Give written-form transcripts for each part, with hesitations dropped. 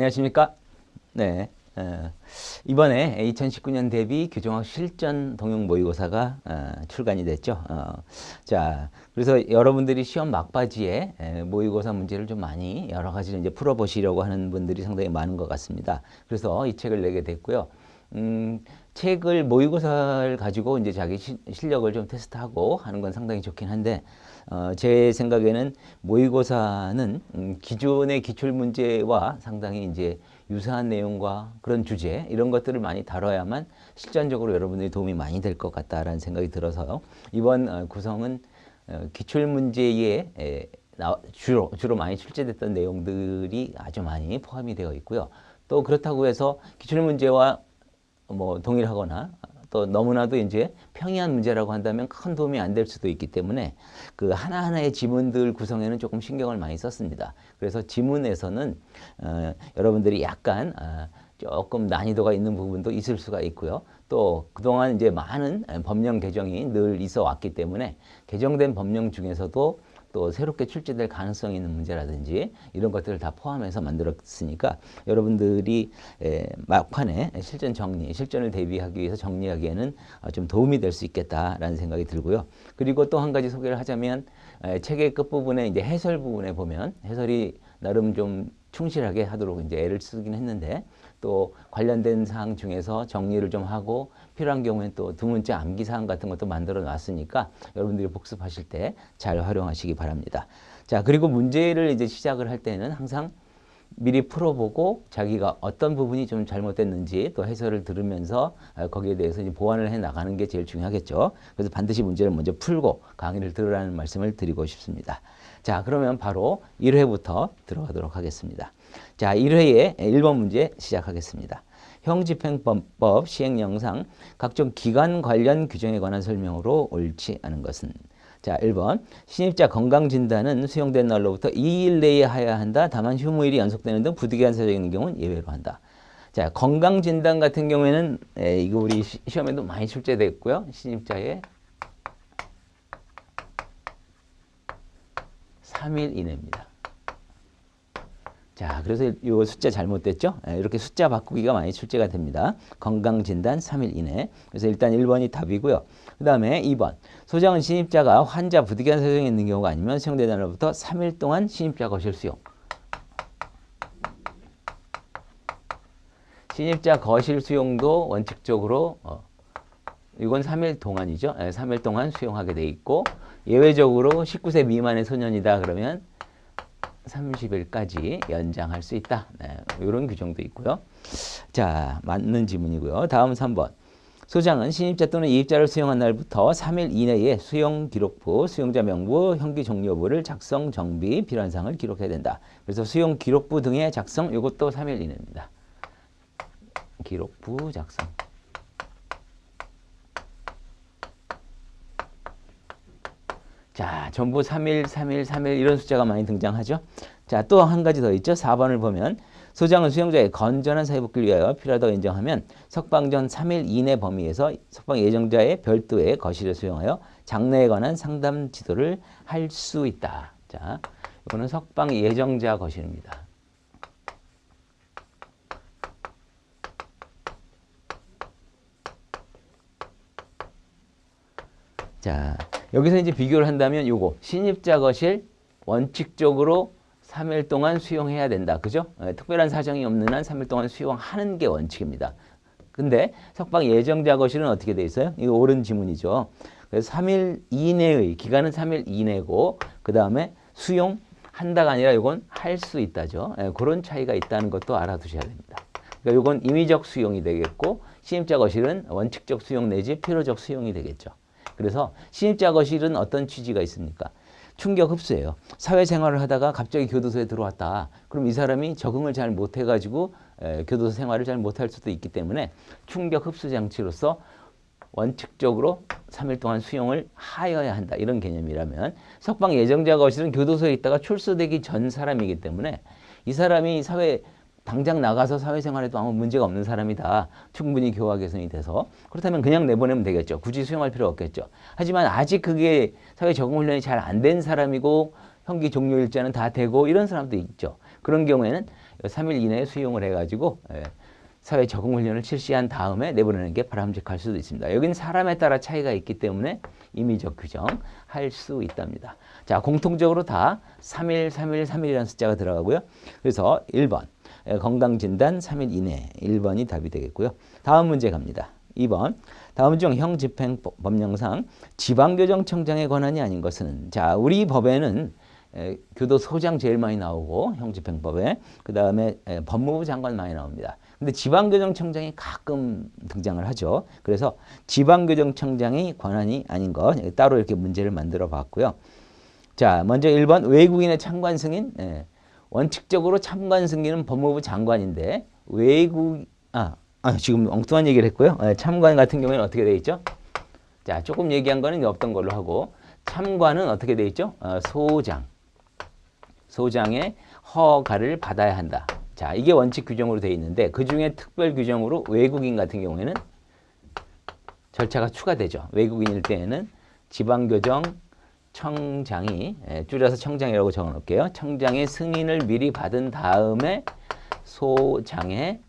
안녕하십니까? 네. 이번에 2019년 대비 교정학 실전 동영 모의고사가 출간이 됐죠. 자, 그래서 여러분들이 시험 막바지에 모의고사 문제를 좀 많이 여러 가지를 이제 풀어보시려고 하는 분들이 상당히 많은 것 같습니다. 그래서 이 책을 내게 됐고요. 책을 모의고사를 가지고 이제 자기 실력을 좀 테스트하고 하는 건 상당히 좋긴 한데, 제 생각에는 모의고사는 기존의 기출 문제와 상당히 이제 유사한 내용과 그런 주제 이런 것들을 많이 다뤄야만 실전적으로 여러분들이 도움이 많이 될 것 같다라는 생각이 들어서 이번 구성은 기출 문제에 주로 많이 출제됐던 내용들이 아주 많이 포함이 되어 있고요. 또 그렇다고 해서 기출 문제와 뭐 동일하거나 또 너무나도 이제 평이한 문제라고 한다면 큰 도움이 안 될 수도 있기 때문에 그 하나하나의 지문들 구성에는 조금 신경을 많이 썼습니다. 그래서 지문에서는 여러분들이 약간 조금 난이도가 있는 부분도 있을 수가 있고요. 또 그동안 이제 많은 법령 개정이 늘 있어 왔기 때문에 개정된 법령 중에서도 또 새롭게 출제될 가능성이 있는 문제라든지 이런 것들을 다 포함해서 만들었으니까 여러분들이 막판에 실전을 대비하기 위해서 정리하기에는 좀 도움이 될 수 있겠다라는 생각이 들고요. 그리고 또 한 가지 소개를 하자면 책의 끝부분에 이제 해설 부분에 보면 해설이 나름 좀 충실하게 하도록 이제 애를 쓰긴 했는데 또 관련된 사항 중에서 정리를 좀 하고 필요한 경우에는 또 두 문자 암기 사항 같은 것도 만들어 놨으니까 여러분들이 복습하실 때 잘 활용하시기 바랍니다. 자, 그리고 문제를 이제 시작을 할 때는 항상 미리 풀어보고 자기가 어떤 부분이 좀 잘못됐는지 또 해설을 들으면서 거기에 대해서 이제 보완을 해 나가는 게 제일 중요하겠죠. 그래서 반드시 문제를 먼저 풀고 강의를 들으라는 말씀을 드리고 싶습니다. 자, 그러면 바로 1회부터 들어가도록 하겠습니다. 자, 1회의 1번 문제 시작하겠습니다. 형집행법 시행령상 각종 기관 관련 규정에 관한 설명으로 옳지 않은 것은? 자, 1번 신입자 건강진단은 수용된 날로부터 2일 내에 하여야 한다. 다만 휴무일이 연속되는 등 부득이한 사정이 있는 경우는 예외로 한다. 자, 건강진단 같은 경우에는 이거 우리 시험에도 많이 출제됐고요. 신입자의 3일 이내입니다. 자, 그래서 이 숫자 잘못됐죠? 이렇게 숫자 바꾸기가 많이 출제가 됩니다. 건강진단 3일 이내. 그래서 일단 1번이 답이고요. 그 다음에 2번. 소장은 신입자가 환자 부득이한 사정이 있는 경우가 아니면 수용된 날로부터 3일 동안 신입자 거실 수용. 신입자 거실 수용도 원칙적으로 이건 3일 동안이죠. 3일 동안 수용하게 돼 있고 예외적으로 19세 미만의 소년이다 그러면 30일까지 연장할 수 있다. 이런 규정도 있고요. 자, 맞는 지문이고요. 다음 3번. 소장은 신입자 또는 이입자를 수용한 날부터 3일 이내에 수용 기록부, 수용자 명부, 형기 종료부를 작성, 정비, 필요한 사항을 기록해야 된다. 그래서 수용 기록부 등의 작성, 이것도 3일 이내입니다. 기록부 작성. 자, 전부 3일, 3일, 3일 이런 숫자가 많이 등장하죠. 자, 또 한 가지 더 있죠. 4번을 보면 소장은 수용자의 건전한 사회복귀를 위하여 필요하다고 인정하면 석방 전 3일 이내 범위에서 석방 예정자의 별도의 거실에 수용하여 장래에 관한 상담 지도를 할 수 있다. 자, 이거는 석방 예정자 거실입니다. 자, 여기서 이제 비교를 한다면 요거 신입자 거실 원칙적으로 3일 동안 수용해야 된다. 그죠? 특별한 사정이 없는 한 3일 동안 수용하는 게 원칙입니다. 근데 석방 예정자 거실은 어떻게 돼 있어요? 이거 옳은 지문이죠. 그래서 3일 이내의 기간은 3일 이내고 그 다음에 수용한다가 아니라 이건 할 수 있다죠. 그런 차이가 있다는 것도 알아두셔야 됩니다. 그러니까 이건 임의적 수용이 되겠고 신입자 거실은 원칙적 수용 내지 필요적 수용이 되겠죠. 그래서 신입자 거실은 어떤 취지가 있습니까? 충격 흡수예요. 사회생활을 하다가 갑자기 교도소에 들어왔다. 그럼 이 사람이 적응을 잘 못해가지고 교도소 생활을 잘 못할 수도 있기 때문에 충격 흡수 장치로서 원칙적으로 3일 동안 수용을 하여야 한다. 이런 개념이라면 석방 예정자 거실은 교도소에 있다가 출소되기 전 사람이기 때문에 이 사람이 당장 나가서 사회생활에도 아무 문제가 없는 사람이다. 충분히 교화 개선이 돼서. 그렇다면 그냥 내보내면 되겠죠. 굳이 수용할 필요 없겠죠. 하지만 아직 그게 사회 적응 훈련이 잘 안 된 사람이고 형기 종료 일자는 다 되고 이런 사람도 있죠. 그런 경우에는 3일 이내에 수용을 해가지고 사회 적응 훈련을 실시한 다음에 내보내는 게 바람직할 수도 있습니다. 여기는 사람에 따라 차이가 있기 때문에 임의적 규정할 수 있답니다. 자, 공통적으로 다 3일, 3일, 3일이라는 숫자가 들어가고요. 그래서 1번 건강진단 3일 이내 1번이 답이 되겠고요. 다음 문제 갑니다. 2번 다음 중 형집행법령상 지방교정청장의 권한이 아닌 것은, 자, 우리 법에는 교도소장 제일 많이 나오고 형집행법에 그 다음에 법무부 장관 많이 나옵니다. 근데 지방교정청장이 가끔 등장을 하죠. 그래서 지방교정청장의 권한이 아닌 것, 따로 이렇게 문제를 만들어 봤고요. 자, 먼저 1번 외국인의 참관 승인. 원칙적으로 참관 승인은 법무부 장관인데 지금 엉뚱한 얘기를 했고요. 참관 같은 경우에는 어떻게 돼 있죠? 자, 조금 얘기한 거는 없던 걸로 하고, 참관은 어떻게 돼 있죠? 소장의 허가를 받아야 한다. 자, 이게 원칙 규정으로 되어 있는데 그 중에 특별 규정으로 외국인 같은 경우에는 절차가 추가되죠. 외국인일 때에는 지방교정청장이, 줄여서 청장이라고 적어 놓을게요. 청장의 승인을 미리 받은 다음에 소장의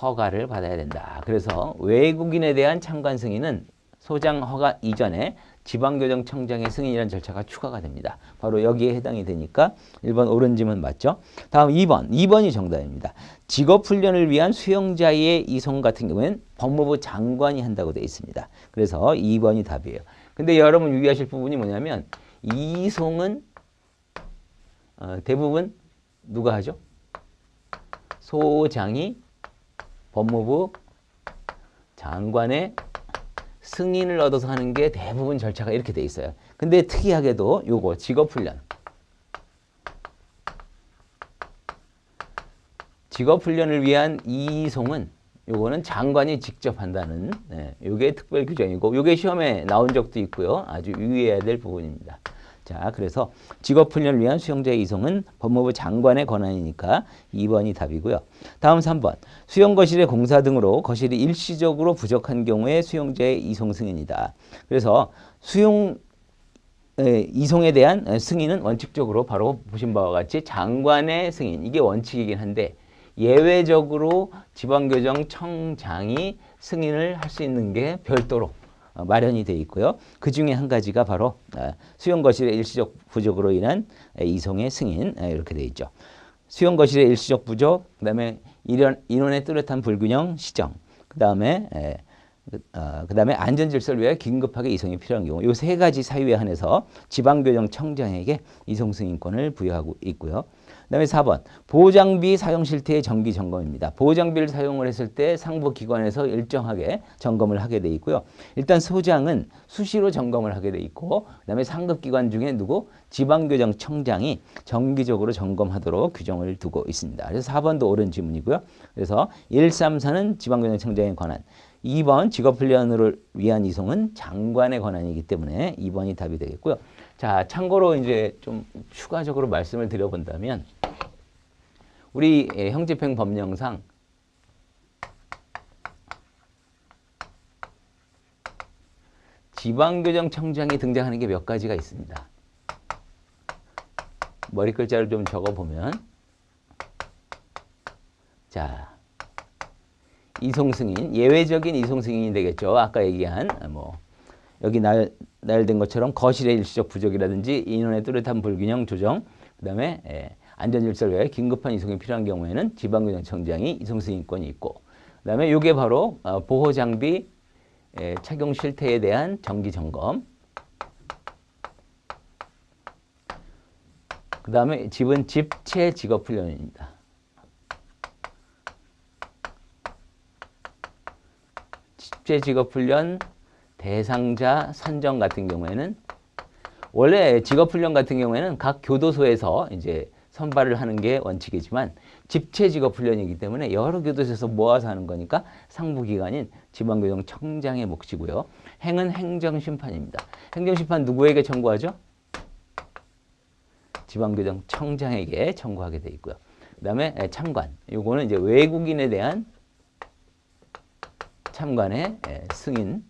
허가를 받아야 된다. 그래서 외국인에 대한 참관 승인은 소장 허가 이전에 지방교정청장의 승인이라는 절차가 추가가 됩니다. 바로 여기에 해당이 되니까 1번 옳은 질문 맞죠? 다음 2번. 2번이 정답입니다. 직업훈련을 위한 수용자의 이송 같은 경우에는 법무부 장관이 한다고 되어 있습니다. 그래서 2번이 답이에요. 근데 여러분 유의하실 부분이 뭐냐면 이송은 대부분 누가 하죠? 소장이 법무부 장관의 승인을 얻어서 하는 게 대부분 절차가 이렇게 돼 있어요. 근데 특이하게도 요거 직업훈련을 위한 이송은 요거는 장관이 직접 한다는, 요게 특별 규정이고 요게 시험에 나온 적도 있고요. 아주 유의해야 될 부분입니다. 자, 그래서 직업훈련을 위한 수용자의 이송은 법무부 장관의 권한이니까 2번이 답이고요. 다음 3번. 수용거실의 공사 등으로 거실이 일시적으로 부족한 경우에 수용자의 이송 승인이다. 그래서 이송에 대한 승인은 원칙적으로 바로 보신 바와 같이 장관의 승인, 이게 원칙이긴 한데 예외적으로 지방교정청장이 승인을 할 수 있는 게 별도로 마련이 되어 있고요. 그 중에 한 가지가 바로 수용거실의 일시적 부족으로 인한 이송의 승인, 이렇게 되어 있죠. 수용거실의 일시적 부족, 그 다음에 인원의 뚜렷한 불균형 시정, 그 다음에 안전질서를 위해 긴급하게 이송이 필요한 경우, 이 세 가지 사유에 한해서 지방교정청장에게 이송 승인권을 부여하고 있고요. 그 다음에 4번. 보호장비 사용 실태의 정기 점검입니다. 보호장비를 사용을 했을 때 상부기관에서 일정하게 점검을 하게 돼 있고요. 일단 소장은 수시로 점검을 하게 돼 있고, 그 다음에 상급기관 중에 지방교정청장이 정기적으로 점검하도록 규정을 두고 있습니다. 그래서 4번도 옳은 질문이고요. 그래서 1, 3, 4는 지방교정청장의 권한, 2번 직업훈련을 위한 이송은 장관의 권한이기 때문에 2번이 답이 되겠고요. 자, 참고로 이제 좀 추가적으로 말씀을 드려본다면 우리 형집행법령상 지방교정청장이 등장하는 게 몇 가지가 있습니다. 머리 글자를 좀 적어보면, 자, 이송승인, 예외적인 이송승인이 되겠죠. 아까 얘기한 여기 나열된 것처럼 거실의 일시적 부족이라든지 인원의 뚜렷한 불균형 조정, 그 다음에 안전질서를 위해 긴급한 이송이 필요한 경우에는 지방교정청장이 이송승인권이 있고, 그 다음에 이게 바로 보호장비 착용 실태에 대한 정기점검, 그 다음에 집은 집체 직업훈련입니다. 집체 직업훈련 대상자 선정 같은 경우에는 원래 직업훈련 같은 경우에는 각 교도소에서 이제 선발을 하는 게 원칙이지만 집체 직업훈련이기 때문에 여러 교도소에서 모아서 하는 거니까 상부기관인 지방교정청장의 몫이고요. 행은 행정심판입니다. 행정심판 누구에게 청구하죠? 지방교정청장에게 청구하게 돼 있고요. 그 다음에 참관, 요거는 이제 외국인에 대한 참관의 승인,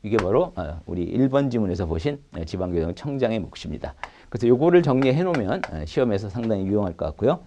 이게 바로 우리 1번 지문에서 보신 지방교정청장의 몫입니다. 그래서 요거를 정리해 놓으면 시험에서 상당히 유용할 것 같고요.